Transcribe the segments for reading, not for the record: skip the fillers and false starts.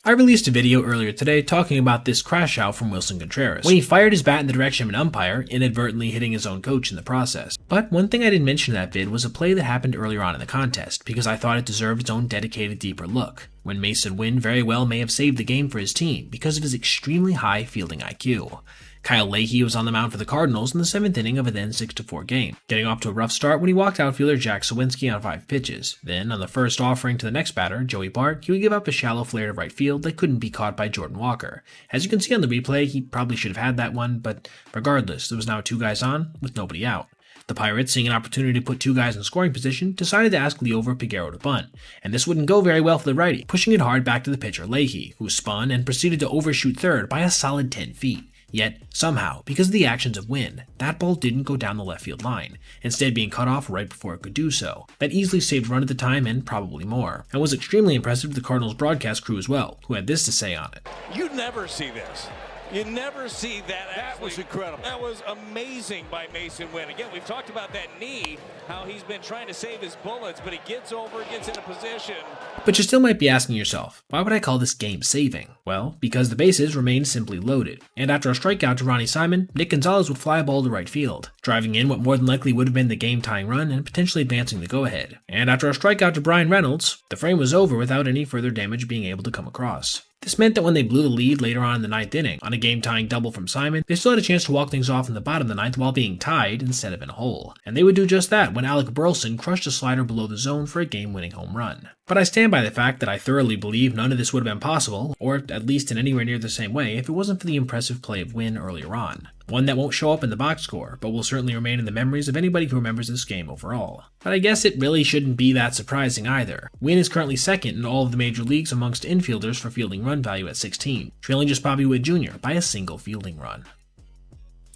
I released a video earlier today talking about this crash out from Wilson Contreras, when he fired his bat in the direction of an umpire, inadvertently hitting his own coach in the process. But one thing I didn't mention in that vid was a play that happened earlier on in the contest, because I thought it deserved its own dedicated deeper look, when Mason Wynn very well may have saved the game for his team because of his extremely high fielding IQ. Kyle Leahy was on the mound for the Cardinals in the 7th inning of a then 6-4 game, getting off to a rough start when he walked outfielder Jack Sawinski on 5 pitches. Then, on the first offering to the next batter, Joey Bart, he would give up a shallow flare to right field that couldn't be caught by Jordan Walker. As you can see on the replay, he probably should have had that one, but regardless, there was now 2 guys on, with nobody out. The Pirates, seeing an opportunity to put 2 guys in scoring position, decided to ask Liover Peguero to bunt, and this wouldn't go very well for the righty, pushing it hard back to the pitcher Leahy, who spun and proceeded to overshoot third by a solid 10 feet. Yet, somehow, because of the actions of Wynn, that ball didn't go down the left field line, instead being cut off right before it could do so. That easily saved run at the time and probably more, and was extremely impressive to the Cardinals broadcast crew as well, who had this to say on it. You never see this. You never see that. That was incredible. That was amazing by Mason Wynn. Again, we've talked about that knee, how he's been trying to save his bullets, but he gets over, gets in a position. But you still might be asking yourself, why would I call this game saving? Well, because the bases remained simply loaded, and after a strikeout to Ronnie Simon, Nick Gonzalez would fly a ball to right field, driving in what more than likely would have been the game-tying run and potentially advancing the go-ahead. And after a strikeout to Brian Reynolds, the frame was over without any further damage being able to come across. This meant that when they blew the lead later on in the 9th inning, on a game-tying double from Simon, they still had a chance to walk things off in the bottom of the 9th while being tied instead of in a hole. And they would do just that when Alec Burleson crushed a slider below the zone for a game-winning home run. But I stand by the fact that I thoroughly believe none of this would have been possible, or at least in anywhere near the same way, if it wasn't for the impressive play of Wynn earlier on. One that won't show up in the box score, but will certainly remain in the memories of anybody who remembers this game overall. But I guess it really shouldn't be that surprising either. Wynn is currently second in all of the major leagues amongst infielders for fielding run value at 16, trailing just Bobby Witt Jr. by a single fielding run.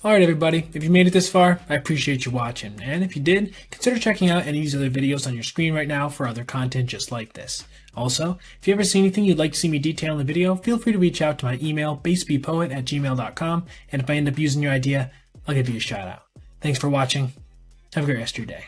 Alright everybody, if you made it this far, I appreciate you watching, and if you did, consider checking out any of these other videos on your screen right now for other content just like this. Also, if you ever see anything you'd like to see me detail in the video, feel free to reach out to my email, basebpoet@gmail.com, and if I end up using your idea, I'll give you a shout out. Thanks for watching. Have a great rest of your day.